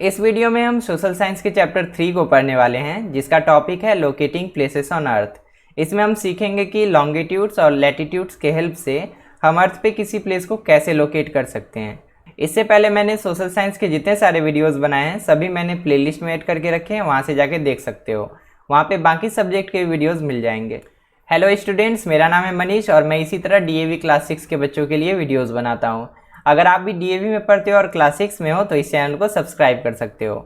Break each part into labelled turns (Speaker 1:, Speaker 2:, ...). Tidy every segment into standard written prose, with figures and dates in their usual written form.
Speaker 1: इस वीडियो में हम सोशल साइंस के चैप्टर 3 को पढ़ने वाले हैं, जिसका टॉपिक है लोकेटिंग प्लेसेस ऑन अर्थ। इसमें हम सीखेंगे कि लॉन्गिट्यूड्स और लैटिट्यूड्स के हेल्प से हम अर्थ पे किसी प्लेस को कैसे लोकेट कर सकते हैं। इससे पहले मैंने सोशल साइंस के जितने सारे वीडियोस बनाए हैं सभी मैंने प्लेलिस्ट में ऐड करके रखे हैं, वहाँ से जाके देख सकते हो। वहाँ पे बाकी सब्जेक्ट के वीडियोस मिल जाएंगे। हेलो स्टूडेंट्स, मेरा नाम है मनीष और मैं इसी तरह डीएवी क्लास 6 के बच्चों के लिए वीडियोस बनाता हूँ। अगर आप भी डीएवी में पढ़ते हो और क्लास 6 में हो तो इस चैनल को सब्सक्राइब कर सकते हो।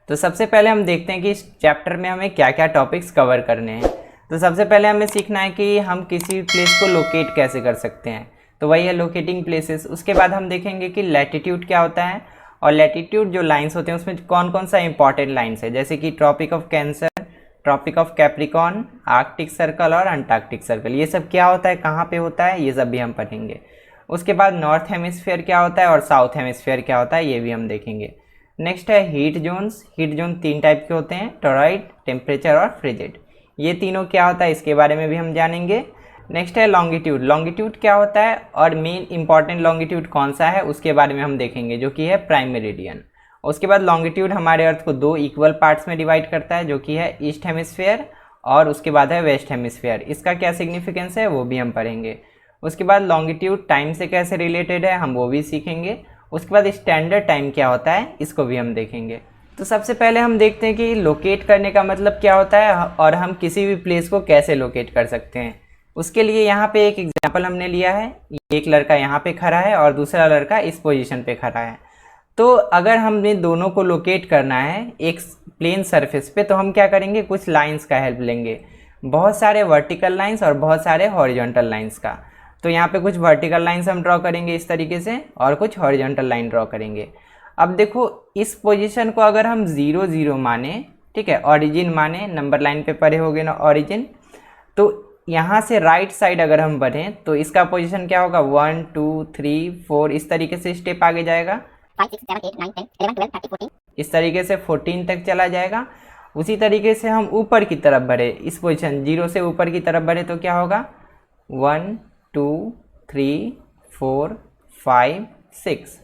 Speaker 1: तो सबसे पहले हम देखते हैं कि इस चैप्टर में हमें क्या क्या टॉपिक्स कवर करने हैं। तो सबसे पहले हमें सीखना है कि हम किसी प्लेस को लोकेट कैसे कर सकते हैं, तो वही है लोकेटिंग प्लेसेस। उसके बाद हम देखेंगे कि लैटिट्यूड क्या होता है और लैटिट्यूड जो लाइंस होते हैं उसमें कौन कौन सा इंपॉर्टेंट लाइंस है, जैसे कि tropic of cancer, tropic of capricorn, arctic circle और अंटार्कटिक सर्कल। ये सब क्या होता है, कहाँ पे होता है, ये सब भी हम पढ़ेंगे। उसके बाद नॉर्थ हेमिस्फीयर क्या होता है और साउथ हेमिस्फीयर क्या होता है, ये भी हम देखेंगे। नेक्स्ट है heat zones. Heat zone 3 type के होते हैं, टॉरॉइड, टेम्परेचर और फ्रिजिड। ये तीनों क्या होता है इसके बारे में भी हम जानेंगे। नेक्स्ट है लॉन्गिट्यूड। लॉन्गिट्यूड क्या होता है और मेन इंपॉर्टेंट लॉन्गिट्यूड कौन सा है उसके बारे में हम देखेंगे, जो कि है प्राइम मेरिडियन। उसके बाद लॉन्गिट्यूड हमारे अर्थ को 2 इक्वल पार्ट्स में डिवाइड करता है, जो कि है ईस्ट हेमिस्फीयर और उसके बाद है वेस्ट हेमिस्फीयर। इसका क्या सिग्निफिकेंस है वो भी हम पढ़ेंगे। उसके बाद लॉन्गिट्यूड टाइम से कैसे रिलेटेड है हम वो भी सीखेंगे। उसके बाद स्टैंडर्ड टाइम क्या होता है इसको भी हम देखेंगे। तो सबसे पहले हम देखते हैं कि लोकेट करने का मतलब क्या होता है और हम किसी भी प्लेस को कैसे लोकेट कर सकते हैं। उसके लिए यहाँ पे एक एग्जाम्पल हमने लिया है। एक लड़का यहाँ पे खड़ा है और दूसरा लड़का इस पोजीशन पे खड़ा है। तो अगर हमने दोनों को लोकेट करना है एक प्लेन सरफेस पे तो हम क्या करेंगे, कुछ लाइंस का हेल्प लेंगे, बहुत सारे वर्टिकल लाइंस और बहुत सारे हॉरिजॉन्टल लाइंस का। तो यहाँ पे कुछ वर्टिकल लाइंस हम ड्रॉ करेंगे इस तरीके से और कुछ हॉरिजॉन्टल लाइन ड्रॉ करेंगे। अब देखो इस पोजीशन को अगर हम 0 0 माने, ठीक है, ओरिजिन माने, नंबर लाइन पे पढ़े होगे ना ओरिजिन, तो यहाँ से राइट साइड अगर हम बढ़ें तो इसका पोजीशन क्या होगा, 1 2 3 4 इस तरीके से स्टेप आगे जाएगा, 5 6 7 8 9 10 11 12 13 14 इस तरीके से 14 तक चला जाएगा। उसी तरीके से हम ऊपर की तरफ बढ़े, इस पोजीशन 0 से ऊपर की तरफ बढ़े तो क्या होगा, 1 2 3 4 5 6।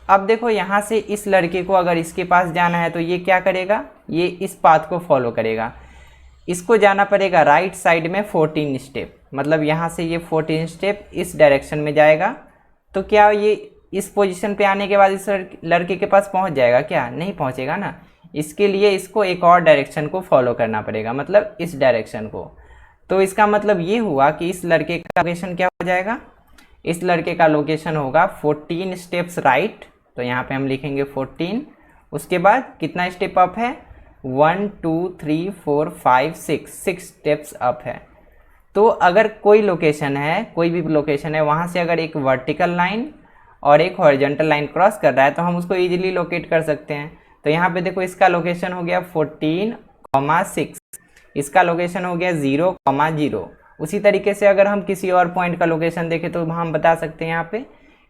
Speaker 1: अब देखो यहाँ से इस लड़के को अगर इसके पास जाना है तो ये क्या करेगा, ये इस पाथ को फॉलो करेगा। इसको जाना पड़ेगा राइट साइड में 14 स्टेप, मतलब यहाँ से ये 14 स्टेप इस डायरेक्शन में जाएगा। तो क्या ये इस पोजीशन पे आने के बाद इस लड़के के पास पहुँच जाएगा, क्या नहीं पहुँचेगा ना। इसके लिए इसको एक और डायरेक्शन को फॉलो करना पड़ेगा, मतलब इस डायरेक्शन को। तो इसका मतलब ये हुआ कि इस लड़के का लोकेशन क्या हो जाएगा, इस लड़के का लोकेशन होगा 14 स्टेप्स राइट, तो यहाँ पे हम लिखेंगे 14। उसके बाद कितना स्टेप अप है, 1 2 3 4 5 6 स्टेप्स अप है। तो अगर कोई लोकेशन है, कोई भी लोकेशन है, वहाँ से अगर एक वर्टिकल लाइन और एक हॉरिजॉन्टल लाइन क्रॉस कर रहा है तो हम उसको इजीली लोकेट कर सकते हैं। तो यहाँ पे देखो इसका लोकेशन हो गया 14,6, इसका लोकेशन हो गया 0,0। उसी तरीके से अगर हम किसी और पॉइंट का लोकेशन देखें तो हम बता सकते हैं यहाँ पे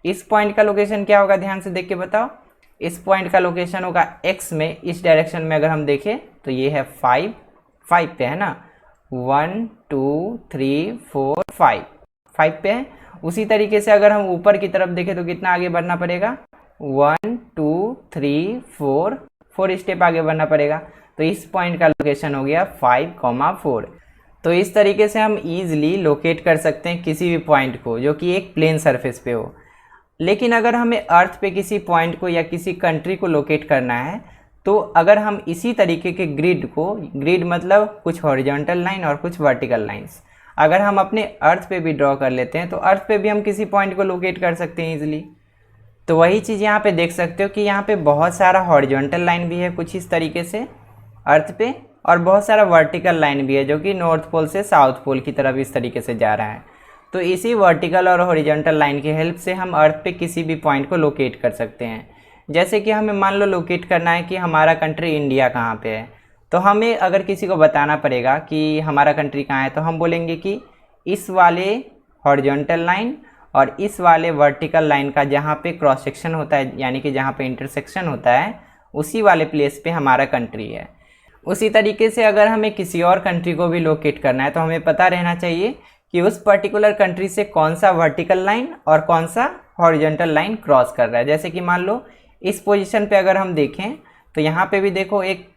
Speaker 1: इस पॉइंट का लोकेशन क्या होगा, ध्यान से देख के बताओ। इस पॉइंट का लोकेशन होगा x में, इस डायरेक्शन में अगर हम देखें तो ये है 5 पे है ना, 1 2 3 4 5 पे है। उसी तरीके से अगर हम ऊपर की तरफ देखें तो कितना आगे बढ़ना पड़ेगा, 1 2 3 4 स्टेप आगे बढ़ना पड़ेगा। तो इस पॉइंट का लोकेशन हो गया 5,4। तो इस तरीके से हम ईजिली लोकेट कर सकते हैं किसी भी पॉइंट को जो कि एक प्लेन सरफेस पे हो। लेकिन अगर हमें अर्थ पे किसी पॉइंट को या किसी कंट्री को लोकेट करना है तो अगर हम इसी तरीके के ग्रिड को, ग्रिड मतलब कुछ हॉरिजॉन्टल लाइन और कुछ वर्टिकल लाइंस, अगर हम अपने अर्थ पे भी ड्रॉ कर लेते हैं तो अर्थ पे भी हम किसी पॉइंट को लोकेट कर सकते हैं ईजिली। तो वही चीज़ यहाँ पे देख सकते हो कि यहाँ पे बहुत सारा हॉरिजॉन्टल लाइन भी है कुछ इस तरीके से अर्थ पे, और बहुत सारा वर्टिकल लाइन भी है जो कि नॉर्थ पोल से साउथ पोल की तरफ इस तरीके से जा रहा है। तो इसी वर्टिकल और हॉरिजॉन्टल लाइन की हेल्प से हम अर्थ पे किसी भी पॉइंट को लोकेट कर सकते हैं। जैसे कि हमें मान लो लोकेट करना है कि हमारा कंट्री इंडिया कहाँ पे है, तो हमें अगर किसी को बताना पड़ेगा कि हमारा कंट्री कहाँ है तो हम बोलेंगे कि इस वाले हॉरिजॉन्टल लाइन और इस वाले वर्टिकल लाइन का जहाँ पे क्रॉस सेक्शन होता है, यानी कि जहाँ पे इंटरसेक्शन होता है, उसी वाले प्लेस पे हमारा कंट्री है। उसी तरीके से अगर हमें किसी और कंट्री को भी लोकेट करना है तो हमें पता रहना चाहिए कि उस पर्टिकुलर कंट्री से कौन सा वर्टिकल लाइन और कौन सा हॉरिजॉन्टल लाइन क्रॉस कर रहा है। जैसे कि मान लो इस पोजीशन पे अगर हम देखें तो यहाँ पे भी देखो एक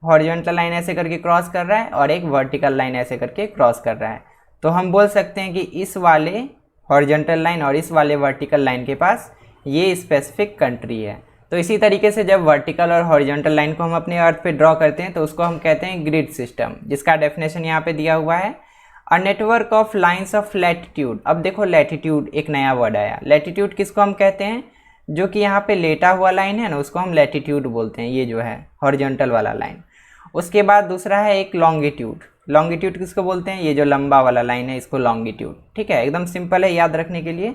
Speaker 1: हॉरिजॉन्टल लाइन ऐसे करके क्रॉस कर रहा है और एक वर्टिकल लाइन ऐसे करके क्रॉस कर रहा है। तो हम बोल सकते हैं कि इस वाले हॉरिजॉन्टल लाइन और इस वाले वर्टिकल लाइन के पास ये स्पेसिफिक कंट्री है। तो इसी तरीके से जब वर्टिकल और हॉरिजॉन्टल लाइन को हम अपने अर्थ पे ड्रॉ करते हैं तो उसको हम कहते हैं ग्रिड सिस्टम, जिसका डेफिनेशन यहाँ पे दिया हुआ है a network of lines of latitude. अब देखो लैटिट्यूड एक नया वर्ड आया। लैटिट्यूड किसको हम कहते हैं? जो कि यहाँ पे लेटा हुआ लाइन है ना, उसको हम लैटिट्यूड बोलते हैं, ये जो है हॉरिजॉन्टल वाला लाइन। उसके बाद दूसरा है एक लॉन्गिट्यूड। लॉन्गिट्यूड किसको बोलते हैं? ये जो लंबा वाला लाइन है इसको लॉन्गिट्यूड। ठीक है, एकदम सिंपल है याद रखने के लिए।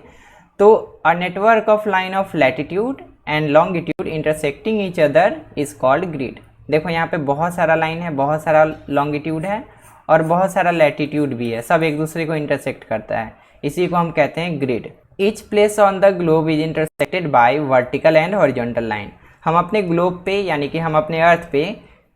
Speaker 1: तो a network of line of latitude and longitude intersecting each other is called grid. देखो यहाँ पे बहुत सारा लाइन है, बहुत सारा लॉन्गिट्यूड है और बहुत सारा लैटिट्यूड भी है, सब एक दूसरे को इंटरसेक्ट करता है, इसी को हम कहते हैं grid. Each place on the globe is intersected by vertical and horizontal line. हम अपने ग्लोब पे यानी कि हम अपने अर्थ पे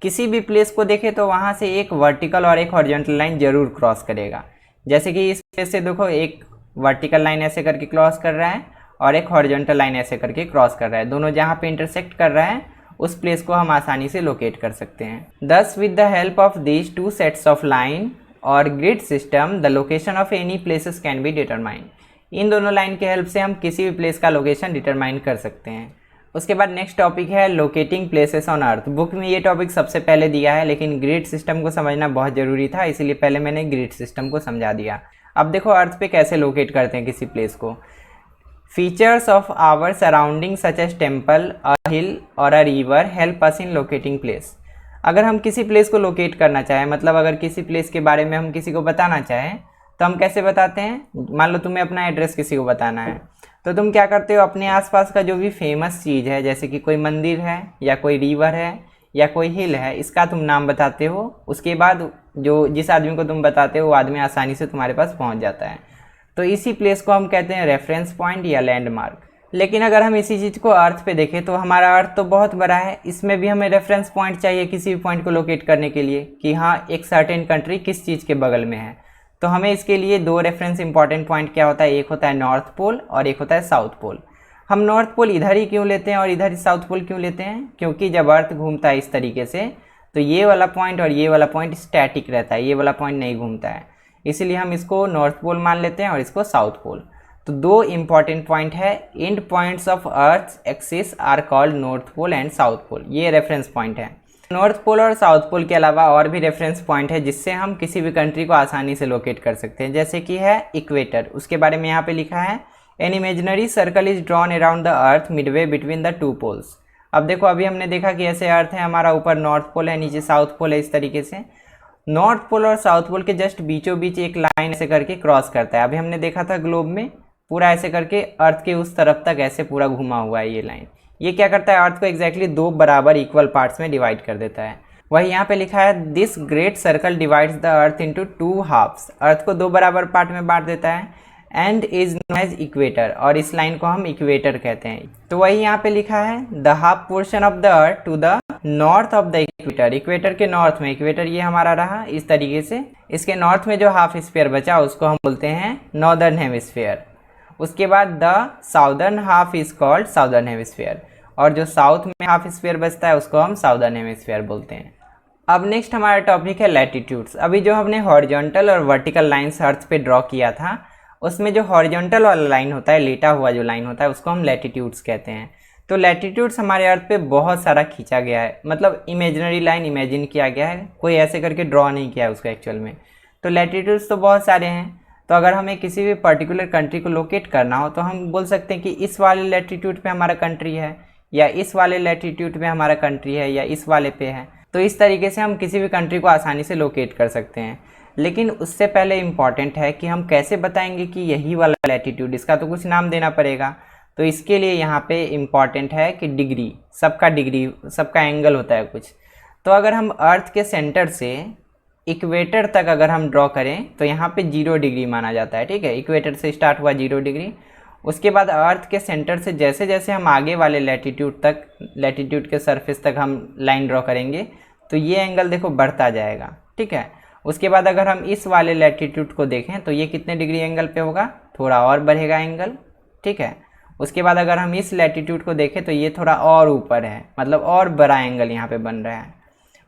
Speaker 1: किसी भी प्लेस को देखें तो वहाँ से एक वर्टिकल और एक हॉरिजॉन्टल लाइन जरूर क्रॉस करेगा। जैसे कि इस प्लेस से देखो एक वर्टिकल लाइन ऐसे करके क्रॉस कर रहा है और एक हॉरिजॉन्टल लाइन ऐसे करके क्रॉस कर रहा है। दोनों जहाँ पे इंटरसेक्ट कर रहा है उस प्लेस को हम आसानी से लोकेट कर सकते हैं। Thus with the help of these two sets of line और grid system the location of any places can be determined। इन दोनों लाइन के हेल्प से हम किसी भी प्लेस का लोकेशन डिटरमाइन कर सकते हैं। उसके बाद नेक्स्ट टॉपिक है locating places on earth. Book में ये टॉपिक सबसे पहले दिया है, लेकिन ग्रिड सिस्टम को समझना बहुत ज़रूरी था, इसीलिए पहले मैंने ग्रिड सिस्टम को समझा दिया। अब देखो अर्थ पे कैसे लोकेट करते हैं किसी प्लेस को। Features of our surrounding such as temple, a hill और a river help us in locating place. अगर हम किसी प्लेस को लोकेट करना चाहें, मतलब अगर किसी प्लेस के बारे में हम किसी को बताना चाहें तो हम कैसे बताते हैं? मान लो तुम्हें अपना एड्रेस किसी को बताना है तो तुम क्या करते हो, अपने आसपास का जो भी फेमस चीज़ है, जैसे कि कोई मंदिर है या कोई रिवर है या कोई हिल है, इसका तुम नाम बताते हो। उसके बाद जो जिस आदमी को तुम बताते हो वो आदमी आसानी से तुम्हारे पास पहुंच जाता है। तो इसी प्लेस को हम कहते हैं रेफरेंस पॉइंट या लैंडमार्क। लेकिन अगर हम इसी चीज़ को अर्थ पे देखें तो हमारा अर्थ तो बहुत बड़ा है, इसमें भी हमें रेफरेंस पॉइंट चाहिए किसी भी पॉइंट को लोकेट करने के लिए कि हाँ एक सर्टेन कंट्री किस चीज़ के बगल में है। तो हमें इसके लिए दो रेफरेंस इंपॉर्टेंट पॉइंट क्या होता है, एक होता है नॉर्थ पोल और एक होता है साउथ पोल। हम नॉर्थ पोल इधर ही क्यों लेते हैं और इधर ही साउथ पोल क्यों लेते हैं? क्योंकि जब अर्थ घूमता है इस तरीके से तो ये वाला पॉइंट और ये वाला पॉइंट स्टैटिक रहता है, ये वाला पॉइंट नहीं घूमता है, इसीलिए हम इसको नॉर्थ पोल मान लेते हैं और इसको साउथ पोल। तो दो इंपॉर्टेंट पॉइंट है, and points of earth axis are called north pole and south pole, ये रेफरेंस पॉइंट है। नॉर्थ पोल और साउथ पोल के अलावा और भी रेफरेंस पॉइंट है जिससे हम किसी भी कंट्री को आसानी से लोकेट कर सकते हैं, जैसे कि है इक्वेटर। उसके बारे में यहाँ पे लिखा है an imaginary circle is drawn around the earth midway between the two poles. अब देखो अभी हमने देखा कि ऐसे अर्थ है, हमारा ऊपर नॉर्थ पोल है, नीचे साउथ पोल है, इस तरीके से नॉर्थ पोल और साउथ पोल के जस्ट बीचों बीच एक लाइन ऐसे करके क्रॉस करता है। अभी हमने देखा था ग्लोब में पूरा ऐसे करके अर्थ के उस तरफ तक ऐसे पूरा घुमा हुआ है ये लाइन। ये क्या करता है, अर्थ को एग्जैक्टली दो बराबर इक्वल पार्ट्स में डिवाइड कर देता है। वही यहाँ पे लिखा है this great circle divides the earth into two halves. Earth को दो बराबर पार्ट में बांट देता है and is known as equator, और इस लाइन को हम इक्वेटर कहते हैं। तो वही यहाँ पे लिखा है the half portion of the earth to the north of the equator. Equator के नॉर्थ में, इक्वेटर ये हमारा रहा इस तरीके से, इसके नॉर्थ में जो हाफ स्फीयर बचा उसको हम बोलते हैं नॉर्दर्न हेमिस्फीयर। उसके बाद the southern half is called southern hemisphere, और जो साउथ में हाफ स्फीयर बचता है उसको हम साउदर्न हेमिस्फीयर बोलते हैं। अब नेक्स्ट हमारा टॉपिक है लैटिट्यूड्स। अभी जो हमने हॉरिजॉन्टल और वर्टिकल लाइन्स अर्थ पे ड्रॉ किया था उसमें जो हॉरिजॉन्टल वाला लाइन होता है, लेटा हुआ जो लाइन होता है, उसको हम लैटिट्यूड्स कहते हैं। तो लैटिट्यूड्स हमारे अर्थ पे बहुत सारा खींचा गया है, मतलब इमेजिनरी लाइन इमेजिन किया गया है, कोई ऐसे करके ड्रॉ नहीं किया है उसको एक्चुअल में। तो लैटिट्यूड्स तो बहुत सारे हैं। तो अगर हमें किसी भी पर्टिकुलर कंट्री को लोकेट करना हो तो हम बोल सकते हैं कि इस वाले लैटिट्यूड पे हमारा कंट्री है, या इस वाले लैटिट्यूड पे हमारा कंट्री है, या इस वाले पे है। तो इस तरीके से हम किसी भी कंट्री को आसानी से लोकेट कर सकते हैं। लेकिन उससे पहले इम्पॉर्टेंट है कि हम कैसे बताएंगे कि यही वाला लैटिट्यूड, इसका तो कुछ नाम देना पड़ेगा। तो इसके लिए यहाँ पे इम्पॉर्टेंट है कि डिग्री, सबका एंगल होता है कुछ। तो अगर हम अर्थ के सेंटर से इक्वेटर तक अगर हम ड्रॉ करें तो यहाँ पे 0 डिग्री माना जाता है, ठीक है। इक्वेटर से स्टार्ट हुआ 0 डिग्री, उसके बाद अर्थ के सेंटर से जैसे जैसे हम आगे वाले लैटिट्यूड के सरफेस तक हम लाइन ड्रॉ करेंगे तो ये एंगल देखो बढ़ता जाएगा, ठीक है। उसके बाद अगर हम इस वाले लैटिट्यूड को देखें तो ये कितने डिग्री एंगल पे होगा, थोड़ा और बढ़ेगा एंगल, ठीक है। उसके बाद अगर हम इस लैटिट्यूड को देखें तो ये थोड़ा और ऊपर है, मतलब और बड़ा एंगल यहाँ पे बन रहा है।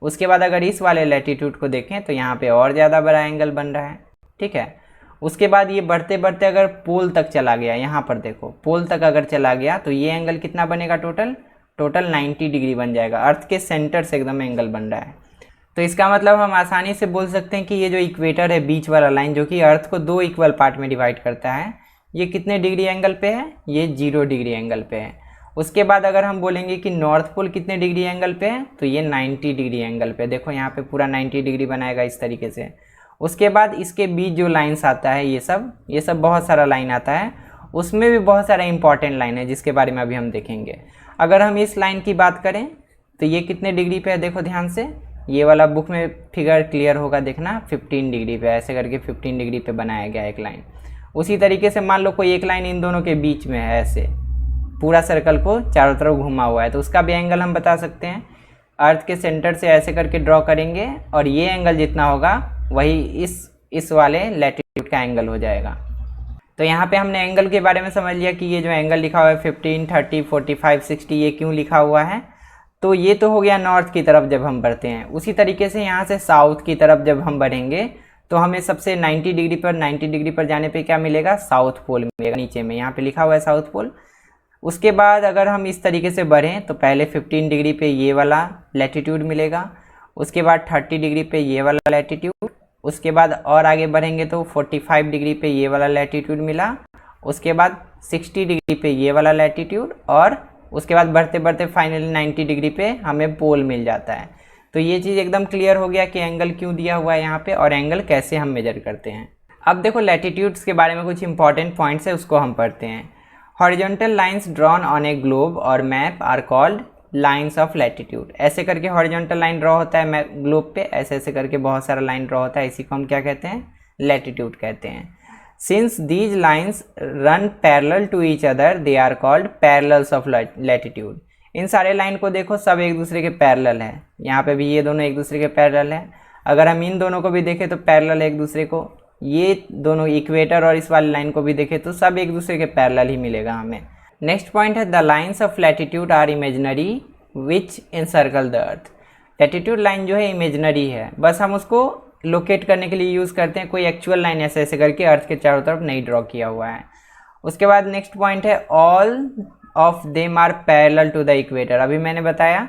Speaker 1: उसके बाद अगर इस वाले लैटिट्यूड को देखें तो यहाँ पे और ज़्यादा बड़ा एंगल बन रहा है, ठीक है। उसके बाद ये बढ़ते बढ़ते अगर पोल तक चला गया, यहाँ पर देखो पोल तक अगर चला गया तो ये एंगल कितना बनेगा, टोटल 90 डिग्री बन जाएगा। अर्थ के सेंटर से एकदम एंगल बन रहा है। तो इसका मतलब हम आसानी से बोल सकते हैं कि ये जो इक्वेटर है, बीच वाला लाइन जो कि अर्थ को 2 इक्वल पार्ट में डिवाइड करता है, ये कितने डिग्री एंगल पे है, ये 0 डिग्री एंगल पे है। उसके बाद अगर हम बोलेंगे कि नॉर्थ पोल कितने डिग्री एंगल पे है, तो ये 90 डिग्री एंगल पे, देखो यहाँ पे पूरा 90 डिग्री बनाएगा इस तरीके से। उसके बाद इसके बीच जो लाइन्स आता है, ये सब बहुत सारा लाइन आता है, उसमें भी बहुत सारा इंपॉर्टेंट लाइन है जिसके बारे में अभी हम देखेंगे। अगर हम इस लाइन की बात करें तो ये कितने डिग्री पे है, देखो ध्यान से, ये वाला बुक में फिगर क्लियर होगा, देखना 15 डिग्री पे, ऐसे करके 15 डिग्री पे बनाया गया एक लाइन। उसी तरीके से मान लो कोई एक लाइन इन दोनों के बीच में है, ऐसे पूरा सर्कल को चारों तरफ घुमा हुआ है, तो उसका भी एंगल हम बता सकते हैं। अर्थ के सेंटर से ऐसे करके ड्रॉ करेंगे और ये एंगल जितना होगा वही इस वाले लैटिट्यूड का एंगल हो जाएगा। तो यहाँ पे हमने एंगल के बारे में समझ लिया कि ये जो एंगल लिखा हुआ है 15, 30, 45, 60, ये क्यों लिखा हुआ है। तो ये तो हो गया नॉर्थ की तरफ जब हम बढ़ते हैं। उसी तरीके से यहाँ से साउथ की तरफ जब हम बढ़ेंगे तो हमें सबसे 90 डिग्री पर जाने पे क्या मिलेगा, साउथ पोल मिलेगा। नीचे में यहाँ पे लिखा हुआ है साउथ पोल। उसके बाद अगर हम इस तरीके से बढ़ें तो पहले 15 डिग्री पे ये वाला लैटिट्यूड मिलेगा, उसके बाद 30 डिग्री पे ये वाला लैटिट्यूड, उसके बाद और आगे बढ़ेंगे तो 45 डिग्री पे ये वाला लैटिट्यूड मिला, उसके बाद 60 डिग्री पे ये वाला लैटिट्यूड, और उसके बाद बढ़ते बढ़ते फाइनली 90 डिग्री पे हमें पोल मिल जाता है। तो ये चीज़ एकदम क्लियर हो गया कि एंगल क्यों दिया हुआ है यहाँ पे और एंगल कैसे हम मेजर करते हैं। अब देखो लैटिट्यूड्स के बारे में कुछ इंपॉर्टेंट पॉइंट्स है, उसको हम पढ़ते हैं। Horizontal lines drawn on a globe और map are called lines of latitude. ऐसे करके हॉरिजॉन्टल लाइन ड्रॉ होता है ग्लोब पे, ऐसे ऐसे करके बहुत सारा लाइन ड्रॉ होता है, इसी को हम क्या कहते हैं, लैटिट्यूड कहते हैं। Since these lines run parallel to each other they are called parallels of latitude. इन सारे लाइन को देखो सब एक दूसरे के पैरेलल है, यहाँ पे भी ये दोनों एक दूसरे के पैरेलल है। अगर हम इन दोनों को भी देखें तो पैरेलल है एक दूसरे को, ये दोनों इक्वेटर और इस वाली लाइन को भी देखें तो सब एक दूसरे के पैरेलल ही मिलेगा हमें। नेक्स्ट पॉइंट है the lines of latitude are imaginary which encircle the earth. Latitude line जो है इमेजिनरी है, बस हम उसको लोकेट करने के लिए यूज़ करते हैं, कोई एक्चुअल लाइन ऐसे ऐसे करके अर्थ के चारों तरफ नहीं ड्रॉ किया हुआ है। उसके बाद नेक्स्ट पॉइंट है all of them are parallel to the equator. अभी मैंने बताया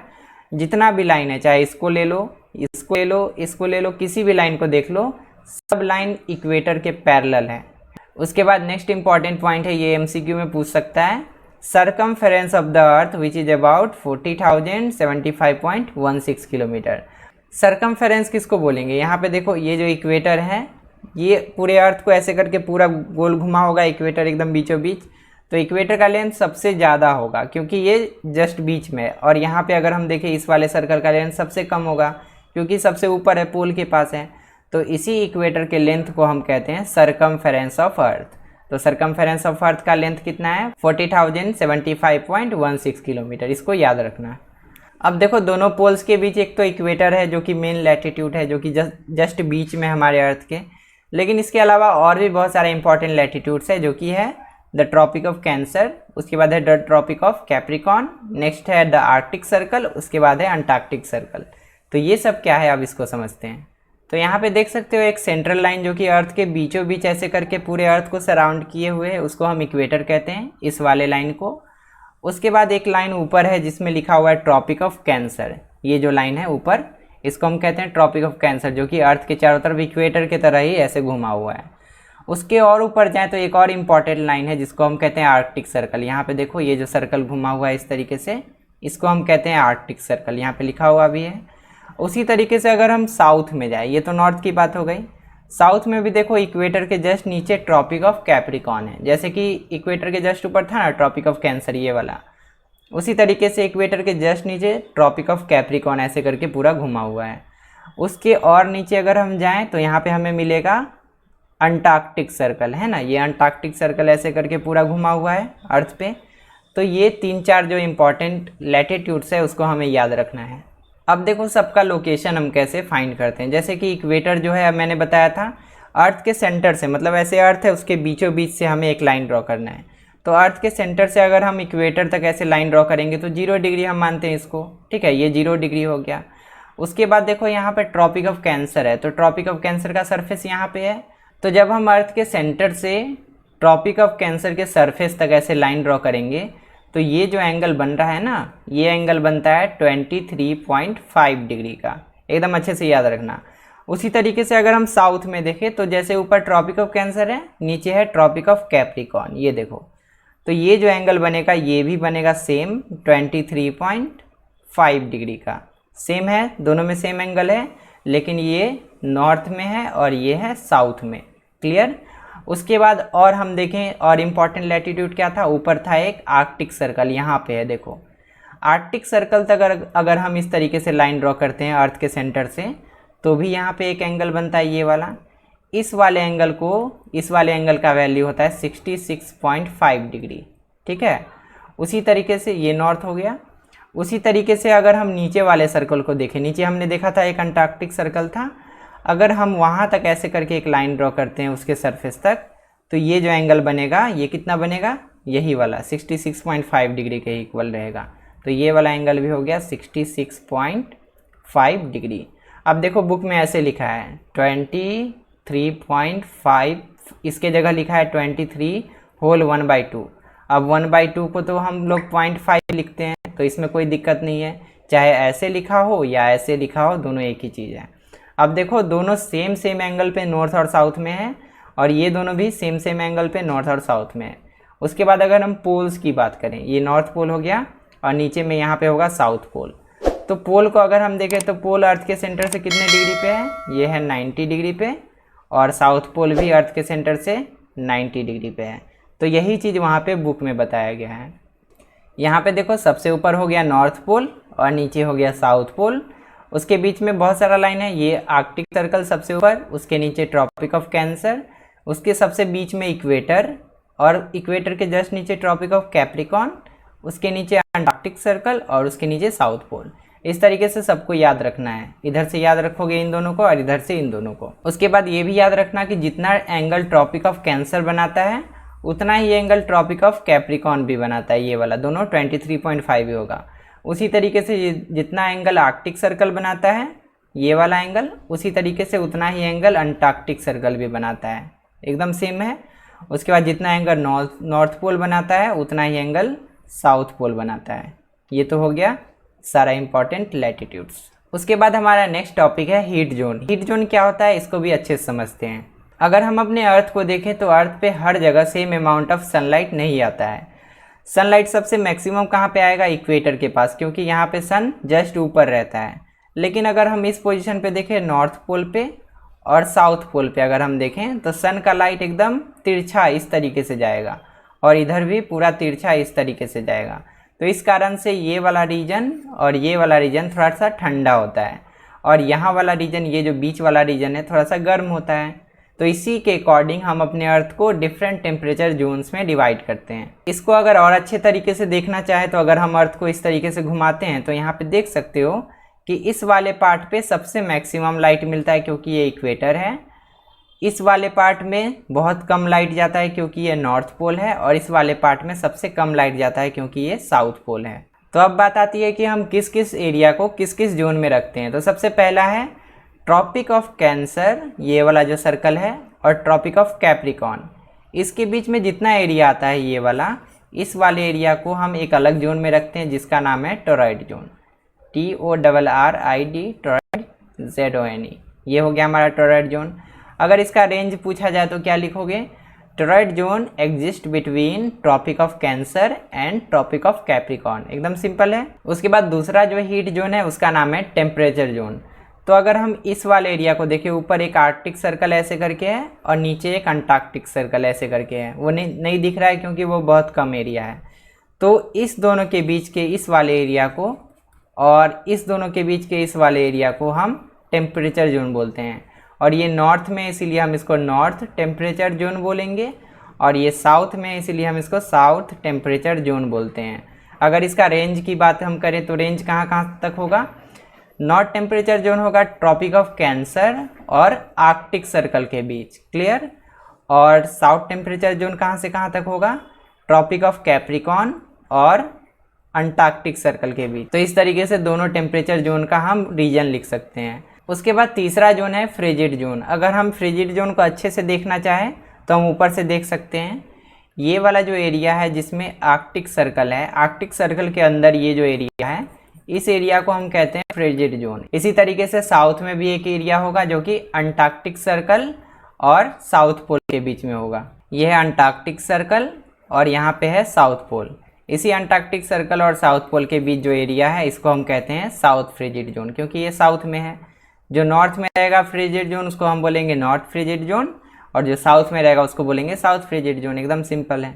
Speaker 1: जितना भी लाइन है, चाहे इसको ले लो, इसको ले लो, इसको ले लो, किसी भी लाइन को देख लो, सब लाइन इक्वेटर के पैरेलल है। उसके बाद नेक्स्ट इंपॉर्टेंट पॉइंट है, ये एमसीक्यू में पूछ सकता है, circumference of the earth which is about 40,075.16 kilometre. Circumference किसको बोलेंगे, यहाँ पे देखो ये जो इक्वेटर है, ये पूरे अर्थ को ऐसे करके पूरा गोल घुमा होगा, इक्वेटर एकदम बीचों बीच, तो इक्वेटर का लेंथ सबसे ज़्यादा होगा क्योंकि ये जस्ट बीच में है। और यहाँ पे अगर हम देखें इस वाले सर्कल का लेंथ सबसे कम होगा क्योंकि सबसे ऊपर है, पोल के पास है। तो इसी इक्वेटर के लेंथ को हम कहते हैं सर्कमफेरेंस ऑफ अर्थ। तो सर्कमफेरेंस ऑफ अर्थ का लेंथ कितना है, 40,075.16 किलोमीटर, इसको याद रखना। अब देखो दोनों पोल्स के बीच एक तो इक्वेटर है जो कि मेन लैटिट्यूड है, जो कि जस्ट बीच में हमारे अर्थ के, लेकिन इसके अलावा और भी बहुत सारे इंपॉर्टेंट लैटिट्यूड्स है, जो कि है द ट्रॉपिक ऑफ कैंसर, उसके बाद है the tropic of capricorn, next है द आर्कटिक सर्कल, उसके बाद है अंटार्कटिक सर्कल। तो ये सब क्या है अब इसको समझते हैं। तो यहाँ पे देख सकते हो एक सेंट्रल लाइन जो कि अर्थ के बीचों बीच ऐसे करके पूरे अर्थ को सराउंड किए हुए है, उसको हम इक्वेटर कहते हैं, इस वाले लाइन को। उसके बाद एक लाइन ऊपर है जिसमें लिखा हुआ है ट्रॉपिक ऑफ कैंसर, ये जो लाइन है ऊपर, इसको हम कहते हैं ट्रॉपिक ऑफ कैंसर, जो कि अर्थ के चारों तरफ इक्वेटर की तरह ही ऐसे घुमा हुआ है। उसके और ऊपर जाएँ तो एक और इम्पॉर्टेंट लाइन है जिसको हम कहते हैं आर्कटिक सर्कल। यहाँ पे देखो ये जो सर्कल घुमा हुआ है इस तरीके से, इसको हम कहते हैं आर्कटिक सर्कल, यहाँ पे लिखा हुआ भी है। उसी तरीके से अगर हम साउथ में जाए, ये तो नॉर्थ की बात हो गई, साउथ में भी देखो इक्वेटर के जस्ट नीचे ट्रॉपिक ऑफ कैप्रिकॉन है, जैसे कि इक्वेटर के जस्ट ऊपर था ना ट्रॉपिक ऑफ कैंसर ये वाला, उसी तरीके से इक्वेटर के जस्ट नीचे ट्रॉपिक ऑफ कैप्रिकॉन ऐसे करके पूरा घुमा हुआ है। उसके और नीचे अगर हम जाएं तो यहाँ पे हमें मिलेगा अंटार्कटिक सर्कल, है ना, ये अंटार्कटिक सर्कल ऐसे करके पूरा घुमा हुआ है अर्थ पे। तो ये 3-4 जो इम्पोर्टेंट लैटिट्यूड्स है उसको हमें याद रखना है। अब देखो सबका लोकेशन हम कैसे फाइंड करते हैं। जैसे कि इक्वेटर जो है मैंने बताया था, अर्थ के सेंटर से, मतलब ऐसे अर्थ है उसके बीचों बीच से हमें एक लाइन ड्रॉ करना है। तो अर्थ के सेंटर से अगर हम इक्वेटर तक ऐसे लाइन ड्रॉ करेंगे तो 0 डिग्री हम मानते हैं इसको, ठीक है, ये 0 डिग्री हो गया। उसके बाद देखो यहाँ पे ट्रॉपिक ऑफ कैंसर है, तो ट्रॉपिक ऑफ कैंसर का सरफेस यहाँ पे है। तो जब हम अर्थ के सेंटर से ट्रॉपिक ऑफ कैंसर के सरफेस तक ऐसे लाइन ड्रॉ करेंगे तो ये जो एंगल बन रहा है ना, ये एंगल बनता है 23.5 डिग्री का, एकदम अच्छे से याद रखना। उसी तरीके से अगर हम साउथ में देखें तो जैसे ऊपर ट्रॉपिक ऑफ कैंसर है, नीचे है ट्रॉपिक ऑफ कैप्रिकॉर्न, ये देखो, तो ये जो एंगल बनेगा ये भी बनेगा सेम 23.5 डिग्री का। सेम है, दोनों में सेम एंगल है, लेकिन ये नॉर्थ में है और ये है साउथ में। क्लियर। उसके बाद और हम देखें और इम्पॉर्टेंट लैटिट्यूड क्या था, ऊपर था एक आर्कटिक सर्कल, यहाँ पे है देखो। आर्कटिक सर्कल तक अगर हम इस तरीके से लाइन ड्रॉ करते हैं अर्थ के सेंटर से तो भी यहाँ पे एक एंगल बनता है ये वाला। इस वाले एंगल का वैल्यू होता है 66.5 डिग्री, ठीक है। उसी तरीके से ये नॉर्थ हो गया। उसी तरीके से अगर हम नीचे वाले सर्कल को देखें, नीचे हमने देखा था एक अंटार्कटिक सर्कल था, अगर हम वहाँ तक ऐसे करके एक लाइन ड्रॉ करते हैं उसके सरफेस तक तो ये जो एंगल बनेगा ये कितना बनेगा, यही वाला 66.5 डिग्री के इक्वल रहेगा। तो ये वाला एंगल भी हो गया 66.5 डिग्री। अब देखो बुक में ऐसे लिखा है 23.5, इसके जगह लिखा है 23 होल 1/2। अब 1/2 को तो हम लोग 0.5 लिखते हैं, तो इसमें कोई दिक्कत नहीं है, चाहे ऐसे लिखा हो या ऐसे लिखा हो, दोनों एक ही चीज़ है। अब देखो दोनों सेम एंगल पे नॉर्थ और साउथ में है और ये दोनों भी सेम एंगल पे नॉर्थ और साउथ में है। उसके बाद अगर हम पोल्स की बात करें, ये नॉर्थ पोल हो गया और नीचे में यहाँ पे होगा साउथ पोल। तो पोल को अगर हम देखें तो पोल अर्थ के सेंटर से कितने डिग्री पे है, ये है 90 डिग्री पे, और साउथ पोल भी अर्थ के सेंटर से 90 डिग्री पे है। तो यही चीज़ वहाँ पे बुक में बताया गया है। यहाँ पे देखो सबसे ऊपर हो गया नॉर्थ पोल और नीचे हो गया साउथ पोल, उसके बीच में बहुत सारा लाइन है, ये आर्कटिक सर्कल सबसे ऊपर, उसके नीचे ट्रॉपिक ऑफ कैंसर, उसके सबसे बीच में इक्वेटर, और इक्वेटर के जस्ट नीचे ट्रॉपिक ऑफ कैप्रिकॉर्न, उसके नीचे अंटार्कटिक सर्कल और उसके नीचे साउथ पोल। इस तरीके से सबको याद रखना है, इधर से याद रखोगे इन दोनों को और इधर से इन दोनों को। उसके बाद ये भी याद रखना कि जितना एंगल ट्रॉपिक ऑफ कैंसर बनाता है उतना ही एंगल ट्रॉपिक ऑफ कैप्रिकॉर्न भी बनाता है, ये वाला दोनों 23.5 ही होगा। उसी तरीके से जितना एंगल आर्कटिक सर्कल बनाता है ये वाला एंगल, उसी तरीके से उतना ही एंगल अंटार्कटिक सर्कल भी बनाता है, एकदम सेम है। उसके बाद जितना एंगल नॉर्थ पोल बनाता है उतना ही एंगल साउथ पोल बनाता है। ये तो हो गया सारा इंपॉर्टेंट लैटिट्यूड्स। उसके बाद हमारा नेक्स्ट टॉपिक है हीट जोन। हीट जोन क्या होता है इसको भी अच्छे से समझते हैं। अगर हम अपने अर्थ को देखें तो अर्थ पे हर जगह सेम अमाउंट ऑफ सनलाइट नहीं आता है। सनलाइट सबसे मैक्सिमम कहाँ पे आएगा, इक्वेटर के पास, क्योंकि यहाँ पे सन जस्ट ऊपर रहता है। लेकिन अगर हम इस पोजीशन पे देखें नॉर्थ पोल पे और साउथ पोल पे अगर हम देखें तो सन का लाइट एकदम तिरछा इस तरीके से जाएगा और इधर भी पूरा तिरछा इस तरीके से जाएगा। तो इस कारण से ये वाला रीजन और ये वाला रीजन थोड़ा सा ठंडा होता है और यहाँ वाला रीजन, ये जो बीच वाला रीजन है, थोड़ा सा गर्म होता है। तो इसी के अकॉर्डिंग हम अपने अर्थ को डिफरेंट टेम्परेचर जोन्स में डिवाइड करते हैं। इसको अगर और अच्छे तरीके से देखना चाहें तो अगर हम अर्थ को इस तरीके से घुमाते हैं तो यहाँ पे देख सकते हो कि इस वाले पार्ट पे सबसे मैक्सिमम लाइट मिलता है क्योंकि ये इक्वेटर है। इस वाले पार्ट में बहुत कम लाइट जाता है क्योंकि ये नॉर्थ पोल है, और इस वाले पार्ट में सबसे कम लाइट जाता है क्योंकि ये साउथ पोल है। तो अब बात आती है कि हम किस किस एरिया को किस किस जोन में रखते हैं। तो सबसे पहला है ट्रॉपिक ऑफ कैंसर, ये वाला जो सर्कल है, और ट्रॉपिक ऑफ कैप्रिकॉर्न। इसके बीच में जितना एरिया आता है ये वाला, इस वाले एरिया को हम एक अलग जोन में रखते हैं जिसका नाम है toroid zone, TORRID, toroid ZONE। ये हो गया हमारा टोरॉइड जोन। अगर इसका रेंज पूछा जाए तो क्या लिखोगे, torrid zone exist between tropic of cancer and tropic of capricorn, एकदम सिंपल है। उसके बाद दूसरा जो हीट जोन है उसका नाम है टेम्परेचर जोन। तो अगर हम इस वाले एरिया को देखें, ऊपर एक आर्कटिक सर्कल ऐसे करके है और नीचे एक अंटार्कटिक सर्कल ऐसे करके है, वो नहीं दिख रहा है क्योंकि वो बहुत कम एरिया है। तो इस दोनों के बीच के इस वाले एरिया को और इस दोनों के बीच के इस वाले एरिया को हम टेम्परेचर जोन बोलते हैं। और ये नॉर्थ में इसीलिए हम इसको नॉर्थ टेम्परेचर जोन बोलेंगे, और ये साउथ में इसीलिए हम इसको साउथ टेम्परेचर जोन बोलते हैं। अगर इसका रेंज की बात हम करें तो रेंज कहाँ कहाँ तक होगा, नॉर्थ टेम्परेचर जोन होगा ट्रॉपिक ऑफ कैंसर और आर्कटिक सर्कल के बीच, क्लियर। और साउथ टेम्परेचर जोन कहाँ से कहाँ तक होगा, ट्रॉपिक ऑफ कैप्रिकॉन और अंटार्कटिक सर्कल के बीच। तो इस तरीके से दोनों टेम्परेचर जोन का हम रीजन लिख सकते हैं। उसके बाद तीसरा जोन है फ्रिजिड जोन। अगर हम फ्रिजिड जोन को अच्छे से देखना चाहें तो हम ऊपर से देख सकते हैं, ये वाला जो एरिया है जिसमें आर्कटिक सर्कल है, आर्कटिक सर्कल के अंदर ये जो एरिया है, इस एरिया को हम कहते हैं फ्रिजिड जोन। इसी तरीके से साउथ में भी एक एरिया होगा जो कि अंटार्कटिक सर्कल और साउथ पोल के बीच में होगा। यह है अंटार्कटिक सर्कल और यहाँ पे है साउथ पोल। इसी अंटार्कटिक सर्कल और साउथ पोल के बीच जो एरिया है इसको हम कहते हैं साउथ फ्रिजिड जोन, क्योंकि ये साउथ में है। जो नॉर्थ में रहेगा फ्रिजिड जोन उसको हम बोलेंगे नॉर्थ फ्रिजिड जोन, और जो साउथ में रहेगा उसको बोलेंगे साउथ फ्रिजिड जोन। एकदम सिंपल है।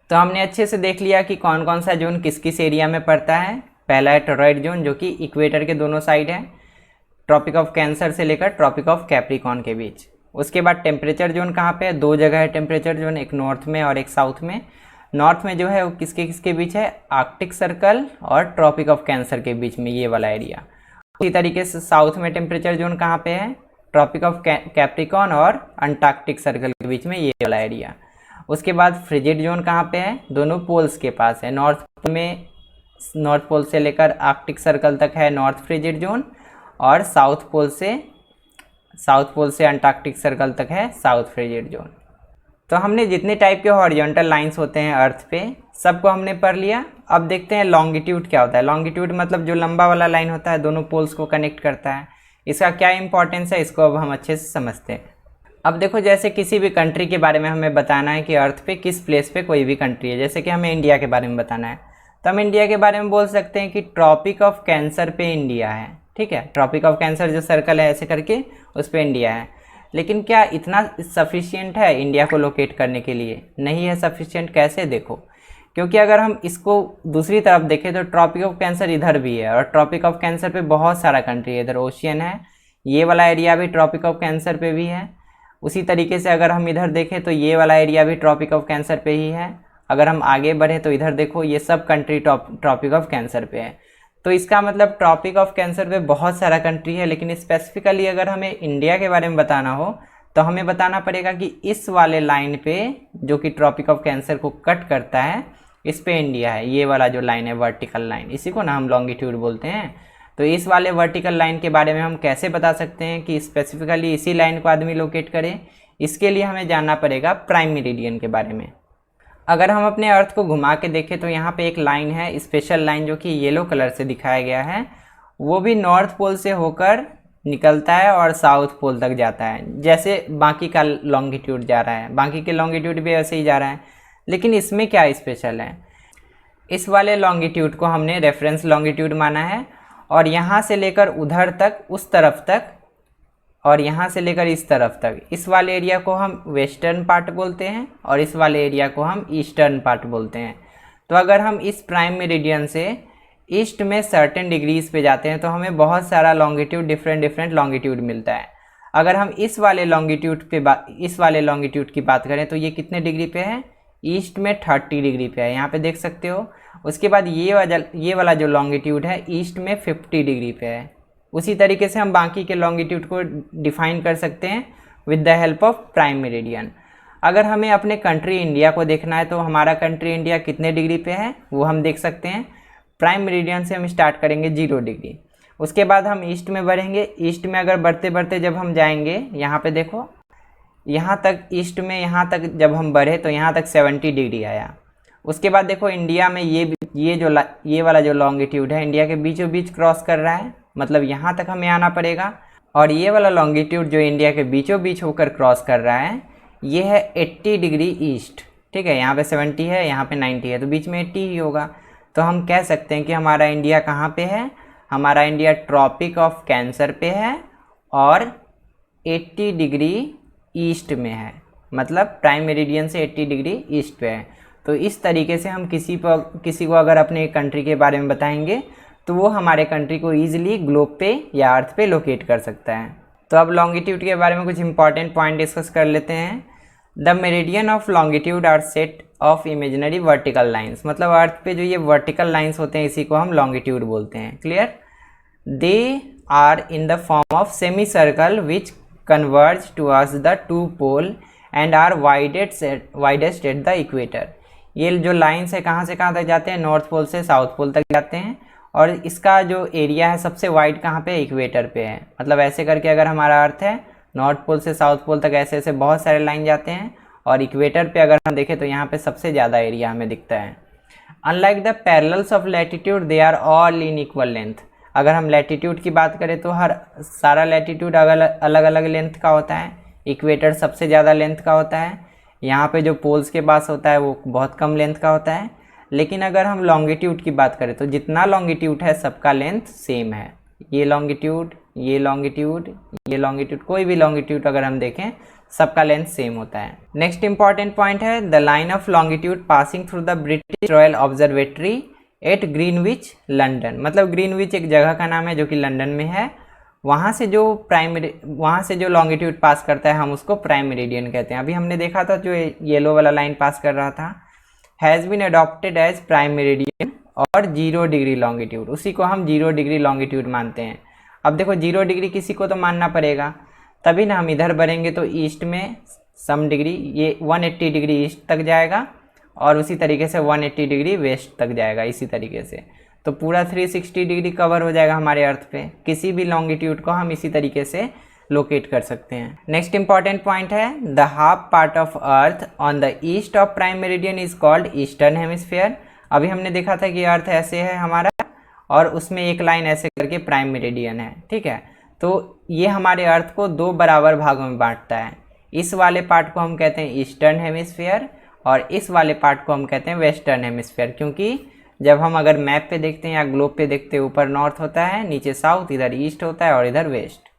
Speaker 1: तो हमने अच्छे से देख लिया कि कौन कौन सा जोन किस किस एरिया में पड़ता है। पहला है टोरॉइड जोन जो कि इक्वेटर के दोनों साइड है, ट्रॉपिक ऑफ कैंसर से लेकर ट्रॉपिक ऑफ कैप्रिकॉन के बीच। उसके बाद टेम्परेचर जोन कहाँ पे है, दो जगह है टेम्परेचर जोन, एक नॉर्थ में और एक साउथ में। नॉर्थ में जो है वो किसके किसके बीच है, आर्कटिक सर्कल और ट्रॉपिक ऑफ कैंसर के बीच में, ये वाला एरिया। उसी तरीके से साउथ में टेम्परेचर जोन कहाँ पे है, ट्रॉपिक ऑफ कैप्रिकॉन और अंटार्कटिक सर्कल के बीच में, ये वाला एरिया। उसके बाद फ्रिजिड जोन कहाँ पे है, दोनों पोल्स के पास है। नॉर्थ पोल में, नॉर्थ पोल से लेकर आर्कटिक सर्कल तक है नॉर्थ फ्रिजिड जोन, और साउथ पोल से अंटार्कटिक सर्कल तक है साउथ फ्रिजिड जोन। तो हमने जितने टाइप के हॉरिजॉन्टल लाइंस होते हैं अर्थ पे सबको हमने पढ़ लिया। अब देखते हैं लॉन्गिट्यूड क्या होता है। लॉन्गिट्यूड मतलब जो लंबा वाला लाइन होता है, दोनों पोल्स को कनेक्ट करता है। इसका क्या इंपॉर्टेंस है, इसको अब हम अच्छे से समझते हैं। अब देखो, जैसे किसी भी कंट्री के बारे में हमें बताना है कि अर्थ पे किस प्लेस पे कोई भी कंट्री है, जैसे कि हमें इंडिया के बारे में बताना है, तो हम इंडिया के बारे में बोल सकते हैं कि ट्रॉपिक ऑफ कैंसर पे इंडिया है। ठीक है, ट्रॉपिक ऑफ कैंसर जो सर्कल है ऐसे करके, उस पर इंडिया है। लेकिन क्या इतना सफिशिएंट है इंडिया को लोकेट करने के लिए? नहीं है सफिशिएंट। कैसे, देखो, क्योंकि अगर हम इसको दूसरी तरफ देखें तो ट्रॉपिक ऑफ कैंसर इधर भी है, और ट्रॉपिक ऑफ कैंसर पे बहुत सारा कंट्री है। इधर ओशियन है, ये वाला एरिया भी ट्रॉपिक ऑफ कैंसर पे भी है। उसी तरीके से अगर हम इधर देखें तो ये वाला एरिया भी ट्रॉपिक ऑफ कैंसर पे ही है। अगर हम आगे बढ़े तो इधर देखो, ये सब कंट्री ट्रॉपिक ऑफ कैंसर पे है। तो इसका मतलब ट्रॉपिक ऑफ कैंसर पे बहुत सारा कंट्री है। लेकिन स्पेसिफिकली अगर हमें इंडिया के बारे में बताना हो तो हमें बताना पड़ेगा कि इस वाले लाइन पे जो कि ट्रॉपिक ऑफ कैंसर को कट करता है, इस पे इंडिया है। ये वाला जो लाइन है वर्टिकल लाइन, इसी को ना हम लॉन्गिट्यूड बोलते हैं। तो इस वाले वर्टिकल लाइन के बारे में हम कैसे बता सकते हैं कि स्पेसिफिकली इसी लाइन को आदमी लोकेट करे? इसके लिए हमें जानना पड़ेगा प्राइम मेरिडियन के बारे में। अगर हम अपने अर्थ को घुमा के देखें तो यहाँ पे एक लाइन है, स्पेशल लाइन, जो कि येलो कलर से दिखाया गया है। वो भी नॉर्थ पोल से होकर निकलता है और साउथ पोल तक जाता है, जैसे बाकी का लॉन्गिट्यूड जा रहा है। बाकी के लॉन्गिट्यूड भी ऐसे ही जा रहा है। लेकिन इसमें क्या स्पेशल है, इस वाले लॉन्गिट्यूड को हमने रेफरेंस लॉन्गिट्यूड माना है, और यहाँ से लेकर उधर तक, उस तरफ तक, और यहाँ से लेकर इस तरफ तक, इस वाले एरिया को हम वेस्टर्न पार्ट बोलते हैं और इस वाले एरिया को हम ईस्टर्न पार्ट बोलते हैं। तो अगर हम इस प्राइम मेरिडियन से ईस्ट में सर्टेन डिग्रीज पे जाते हैं तो हमें बहुत सारा लॉन्गिट्यूड, डिफरेंट लॉन्गिट्यूड मिलता है। अगर हम इस वाले लॉन्गिट्यूड की बात करें तो ये कितने डिग्री पे है, ईस्ट में 30 डिग्री पे है, यहाँ पे देख सकते हो। उसके बाद ये वाला जो लॉन्गिट्यूड है ईस्ट में 50 डिग्री पे है। उसी तरीके से हम बाकी के लॉन्गिट्यूड को डिफाइन कर सकते हैं with the help of prime meridian. अगर हमें अपने कंट्री इंडिया को देखना है तो हमारा कंट्री इंडिया कितने डिग्री पे है वो हम देख सकते हैं। प्राइम मेरिडियन से हम स्टार्ट करेंगे 0 डिग्री। उसके बाद हम ईस्ट में बढ़ेंगे। ईस्ट में अगर बढ़ते बढ़ते जब हम जाएंगे, यहाँ पे देखो, यहाँ तक ईस्ट में, यहाँ तक जब हम बढ़े तो यहाँ तक 70 डिग्री आया। उसके बाद देखो इंडिया में ये वाला जो लॉन्गिट्यूड है इंडिया के बीचों बीच क्रॉस कर रहा है, मतलब यहाँ तक हमें आना पड़ेगा। और ये वाला लॉन्गिट्यूड जो इंडिया के बीचों बीच होकर क्रॉस कर रहा है ये है 80 डिग्री ईस्ट। ठीक है, यहाँ पे 70 है, यहाँ पे 90 है, तो बीच में 80 ही होगा। तो हम कह सकते हैं कि हमारा इंडिया कहाँ पे है, हमारा इंडिया ट्रॉपिक ऑफ कैंसर पे है और 80 डिग्री ईस्ट में है, मतलब प्राइम मेरिडियन से 80 डिग्री ईस्ट पे है। तो इस तरीके से हम किसी को अगर अपने कंट्री के बारे में बताएंगे तो वो हमारे कंट्री को ईजिली ग्लोब पे या अर्थ पे लोकेट कर सकता है। तो अब लॉन्गिट्यूड के बारे में कुछ इंपॉर्टेंट पॉइंट डिस्कस कर लेते हैं। The meridian of longitude are set of imaginary vertical lines, मतलब अर्थ पे जो ये वर्टिकल लाइंस होते हैं इसी को हम लॉन्गिट्यूड बोलते हैं। Clear? They are in the form of semi circle which converge towards the two pole and are widest at the equator. ये जो लाइन्स है कहाँ से कहाँ तक जाते हैं, नॉर्थ पोल से साउथ पोल तक जाते हैं, और इसका जो एरिया है सबसे वाइड कहाँ पे, इक्वेटर पे है। मतलब ऐसे करके अगर हमारा अर्थ है नॉर्थ पोल से साउथ पोल तक ऐसे ऐसे बहुत सारे लाइन जाते हैं, और इक्वेटर पे अगर हम देखें तो यहाँ पे सबसे ज़्यादा एरिया हमें दिखता है। Unlike the parallels of latitude they are all in equal length. अगर हम लैटिट्यूड की बात करें तो हर सारा लैटिट्यूड अलग अलग लेंथ का होता है। इक्वेटर सबसे ज़्यादा लेंथ का होता है, यहाँ पे जो पोल्स के पास होता है वो बहुत कम लेंथ का होता है। लेकिन अगर हम लॉन्गिट्यूड की बात करें तो जितना लॉन्गिट्यूड है सबका लेंथ सेम है। ये लॉन्गिट्यूड, ये लॉन्गिट्यूड, ये लॉन्गिट्यूड, कोई भी लॉन्गिट्यूड अगर हम देखें सबका लेंथ सेम होता है। नेक्स्ट इंपॉर्टेंट पॉइंट है the line of longitude passing through the British royal observatory at Greenwich London. मतलब ग्रीनविच एक जगह का नाम है जो कि लंदन में है। वहाँ से जो लॉन्गिट्यूड पास करता है हम उसको प्राइम मेरिडियन कहते हैं। अभी हमने देखा था जो येलो वाला लाइन पास कर रहा था, has been adopted as prime meridian और 0 डिग्री लॉन्गिट्यूड, उसी को हम 0 डिग्री लॉन्गिट्यूड मानते हैं। अब देखो 0 डिग्री किसी को तो मानना पड़ेगा, तभी ना हम इधर बढ़ेंगे तो ईस्ट में सम डिग्री, ये 180 डिग्री ईस्ट तक जाएगा और उसी तरीके से 180 डिग्री वेस्ट तक जाएगा। इसी तरीके से तो पूरा 360 डिग्री कवर हो जाएगा हमारे अर्थ पे। किसी भी लॉन्गिट्यूड को हम इसी तरीके से लोकेट कर सकते हैं। नेक्स्ट इंपॉर्टेंट पॉइंट है the half part of earth on the east of prime meridian is called eastern hemisphere. अभी हमने देखा था कि अर्थ ऐसे है हमारा और उसमें एक लाइन ऐसे करके प्राइम मेरिडियन है, ठीक है। तो ये हमारे अर्थ को 2 बराबर भागों में बांटता है। इस वाले पार्ट को हम कहते हैं ईस्टर्न हेमिस्फीयर और इस वाले पार्ट को हम कहते हैं वेस्टर्न हेमिस्फीयर। क्योंकि जब हम अगर मैप पे देखते हैं या ग्लोब पे देखते हैं, ऊपर नॉर्थ होता है, नीचे साउथ, इधर ईस्ट होता है और इधर वेस्ट।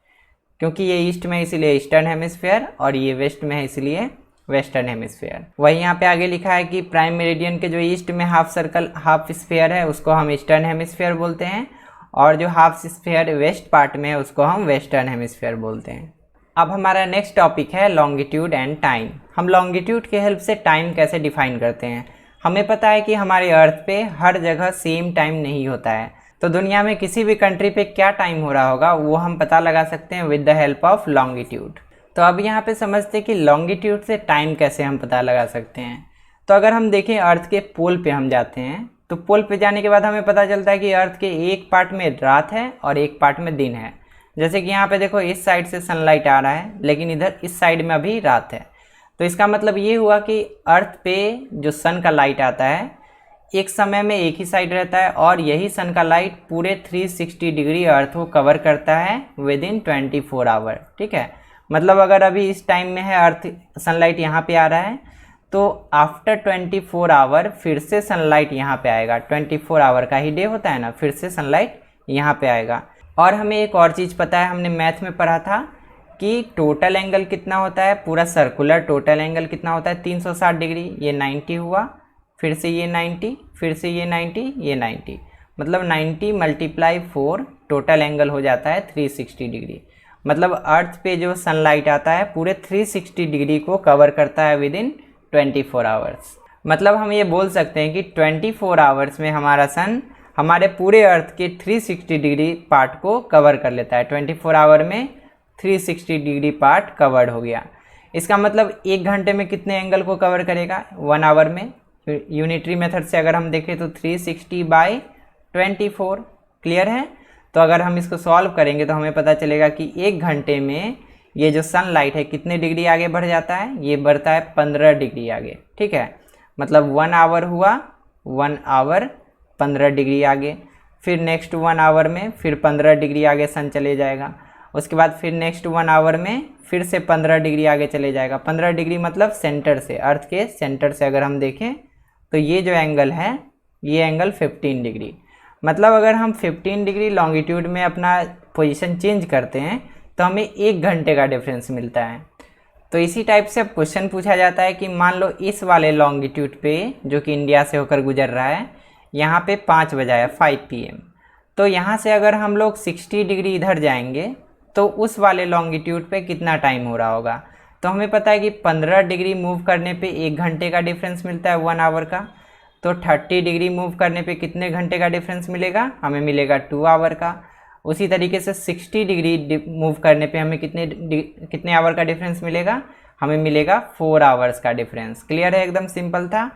Speaker 1: क्योंकि ये ईस्ट में इसलिए ईस्टर्न हेमिस्फीयर और ये वेस्ट में है इसलिए वेस्टर्न हेमिस्फीयर। वही यहाँ पे आगे लिखा है कि प्राइम मेरिडियन के जो ईस्ट में हाफ स्फीयर है उसको हम ईस्टर्न हेमिस्फीयर बोलते हैं, और जो हाफ स्फीयर वेस्ट पार्ट में है उसको हम वेस्टर्न हेमिस्फीयर बोलते हैं। अब हमारा नेक्स्ट टॉपिक है लॉन्गिट्यूड एंड टाइम। हम लॉन्गिट्यूड के हेल्प से टाइम कैसे डिफाइन करते हैं। हमें पता है कि हमारे अर्थ पे हर जगह सेम टाइम नहीं होता है, तो दुनिया में किसी भी कंट्री पे क्या टाइम हो रहा होगा वो हम पता लगा सकते हैं with the help of longitude. तो अब यहाँ पे समझते हैं कि लॉन्गिट्यूड से टाइम कैसे हम पता लगा सकते हैं। तो अगर हम देखें अर्थ के पोल पे हम जाते हैं, तो पोल पे जाने के बाद हमें पता चलता है कि अर्थ के एक पार्ट में रात है और एक पार्ट में दिन है। जैसे कि यहाँ पे देखो इस साइड से सनलाइट आ रहा है लेकिन इधर इस साइड में अभी रात है। तो इसका मतलब ये हुआ कि अर्थ पे जो सन का लाइट आता है एक समय में एक ही साइड रहता है और यही सन का लाइट पूरे 360 डिग्री अर्थ को कवर करता है विद इन 24 आवर, ठीक है। मतलब अगर अभी इस टाइम में है अर्थ सनलाइट यहाँ पे आ रहा है तो आफ्टर 24 आवर फिर से सनलाइट यहाँ पे आएगा। 24 आवर का ही डे होता है ना, फिर से सनलाइट यहाँ पे आएगा। और हमें एक और चीज़ पता है, हमने मैथ में पढ़ा था कि टोटल एंगल कितना होता है, पूरा सर्कुलर टोटल एंगल कितना होता है 360 डिग्री। ये 90 हुआ, फिर से ये 90, फिर से ये 90, ये 90, मतलब 90 × 4 टोटल एंगल हो जाता है 360 डिग्री। मतलब अर्थ पे जो सनलाइट आता है पूरे 360 डिग्री को कवर करता है विद इन 24 आवर्स। मतलब हम ये बोल सकते हैं कि 24 आवर्स में हमारा सन हमारे पूरे अर्थ के 360 डिग्री पार्ट को कवर कर लेता है। 24 आवर में 360 डिग्री पार्ट कवर्ड हो गया। इसका मतलब 1 घंटे में कितने एंगल को कवर करेगा, 1 आवर में। यूनिटरी मेथड से अगर हम देखें तो 360/24, क्लियर है। तो अगर हम इसको सॉल्व करेंगे तो हमें पता चलेगा कि 1 घंटे में ये जो सनलाइट है कितने डिग्री आगे बढ़ जाता है, ये बढ़ता है 15 डिग्री आगे, ठीक है। मतलब 1 आवर हुआ, 1 आवर 15 डिग्री आगे, फिर नेक्स्ट 1 आवर में फिर 15 डिग्री आगे सन चले जाएगा। उसके बाद फिर नेक्स्ट 1 आवर में फिर से 15 डिग्री आगे चले जाएगा। 15 डिग्री मतलब सेंटर से, अर्थ के सेंटर से अगर हम देखें तो ये जो एंगल है ये एंगल 15 डिग्री। मतलब अगर हम 15 डिग्री लॉन्गिट्यूड में अपना पोजीशन चेंज करते हैं तो हमें 1 घंटे का डिफरेंस मिलता है। तो इसी टाइप से अब क्वेश्चन पूछा जाता है कि मान लो इस वाले लॉन्गिट्यूड पे जो कि इंडिया से होकर गुजर रहा है, यहाँ पे 5 बजा है 5 PM। तो यहाँ से अगर हम लोग 60 डिग्री इधर जाएंगे तो उस वाले लॉन्गिट्यूड पे कितना टाइम हो रहा होगा। तो हमें पता है कि 15 डिग्री मूव करने पे 1 घंटे का डिफरेंस मिलता है 1 आवर का। तो 30 डिग्री मूव करने पे कितने घंटे का डिफरेंस मिलेगा, हमें मिलेगा 2 आवर का। उसी तरीके से 60 डिग्री मूव करने पे हमें कितने आवर का डिफरेंस मिलेगा, हमें मिलेगा 4 आवर्स का डिफरेंस। क्लियर है, एकदम सिंपल था।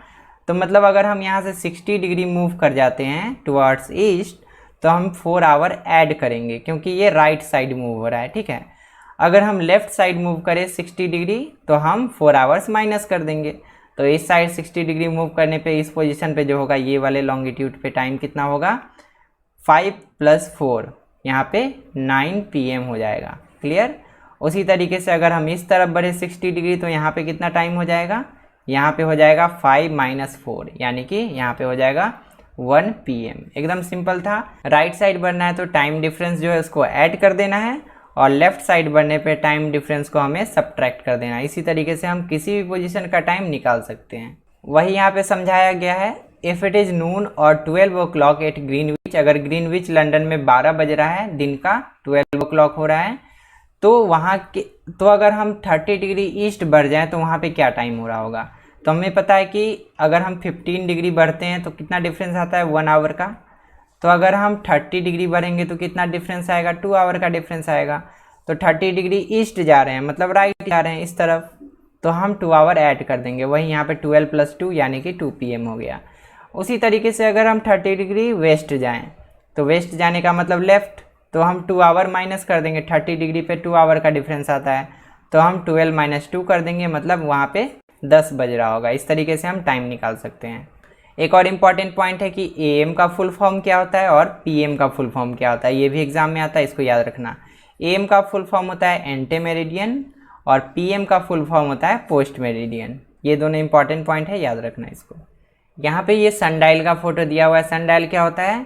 Speaker 1: तो मतलब अगर हम यहाँ से 60 डिग्री मूव कर जाते हैं टुवर्ड्स ईस्ट तो हम 4 आवर ऐड करेंगे, क्योंकि ये राइट साइड मूव हो रहा है, ठीक है। अगर हम लेफ़्ट साइड मूव करें 60 डिग्री तो हम 4 आवर्स माइनस कर देंगे। तो इस साइड 60 डिग्री मूव करने पे इस पोजीशन पे जो होगा ये वाले लॉन्गिट्यूड पे टाइम कितना होगा, 5 + 4 यहाँ पे 9 PM हो जाएगा। क्लियर। उसी तरीके से अगर हम इस तरफ बढ़े 60 डिग्री तो यहाँ पे कितना टाइम हो जाएगा, यहाँ पे हो जाएगा 5 - 4 यानी कि यहाँ पे हो जाएगा 1 PM। एकदम सिंपल था। राइट साइड बढ़ना है तो टाइम डिफरेंस जो है उसको ऐड कर देना है और लेफ्ट साइड बढ़ने पे टाइम डिफरेंस को हमें सब्ट्रैक्ट कर देना है। इसी तरीके से हम किसी भी पोजीशन का टाइम निकाल सकते हैं। वही यहाँ पे समझाया गया है। इफ़ इट इज़ नून और 12 o'clock एट ग्रीनविच, अगर ग्रीनविच लंदन में 12 बज रहा है, दिन का 12 o'clock हो रहा है, तो वहाँ के तो अगर हम 30 डिग्री ईस्ट बढ़ जाएँ तो वहाँ पे क्या टाइम हो रहा होगा। तो हमें पता है कि अगर हम 15 डिग्री बढ़ते हैं तो कितना डिफरेंस आता है, 1 आवर का। तो अगर हम 30 डिग्री बढ़ेंगे तो कितना डिफरेंस आएगा, 2 आवर का डिफरेंस आएगा। तो 30 डिग्री ईस्ट जा रहे हैं मतलब राइट जा रहे हैं इस तरफ, तो हम 2 आवर ऐड कर देंगे। वही यहाँ पे 12 + 2 यानी कि 2 PM हो गया। उसी तरीके से अगर हम 30 डिग्री वेस्ट जाएँ तो वेस्ट जाने का मतलब लेफ़्ट, तो हम 2 आवर माइनस कर देंगे। 30 डिग्री पे 2 आवर का डिफरेंस आता है तो हम 12 - 2 कर देंगे, मतलब वहाँ पे 10 बज रहा होगा। इस तरीके से हम टाइम निकाल सकते हैं। एक और इम्पॉर्टेंट पॉइंट है कि AM का फुल फॉर्म क्या होता है और PM का फुल फॉर्म क्या होता है, ये भी एग्जाम में आता है, इसको याद रखना। AM का फुल फॉर्म होता है एंटे मेरिडियन और PM का फुल फॉर्म होता है पोस्ट मेरिडियन। ये दोनों इंपॉर्टेंट पॉइंट है, याद रखना इसको। यहाँ पे ये सनडायल का फोटो दिया हुआ है। सनडायल क्या होता है,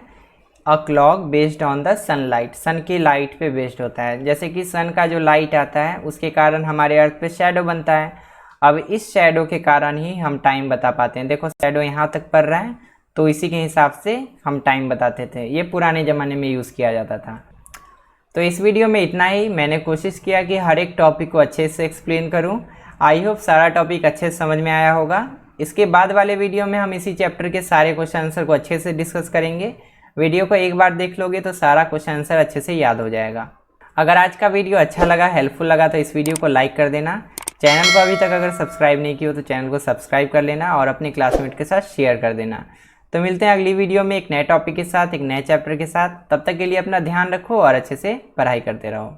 Speaker 1: a clock based on the sunlight, sun की लाइट पे बेस्ड होता है। जैसे कि सन का जो लाइट आता है उसके कारण हमारे अर्थ पे शैडो बनता है। अब इस शैडो के कारण ही हम टाइम बता पाते हैं। देखो शैडो यहाँ तक पड़ रहा है तो इसी के हिसाब से हम टाइम बताते थे। ये पुराने ज़माने में यूज़ किया जाता था। तो इस वीडियो में इतना ही। मैंने कोशिश किया कि हर एक टॉपिक को अच्छे से एक्सप्लेन करूँ। आई होप सारा टॉपिक अच्छे से समझ में आया होगा। इसके बाद वाले वीडियो में हम इसी चैप्टर के सारे क्वेश्चन आंसर को अच्छे से डिस्कस करेंगे। वीडियो को एक बार देख लोगे तो सारा क्वेश्चन आंसर अच्छे से याद हो जाएगा। अगर आज का वीडियो अच्छा लगा, हेल्पफुल लगा तो इस वीडियो को लाइक कर देना। चैनल को अभी तक अगर सब्सक्राइब नहीं किया हो तो चैनल को सब्सक्राइब कर लेना और अपने क्लासमेट के साथ शेयर कर देना। तो मिलते हैं अगली वीडियो में एक नए टॉपिक के साथ, एक नए चैप्टर के साथ। तब तक के लिए अपना ध्यान रखो और अच्छे से पढ़ाई करते रहो।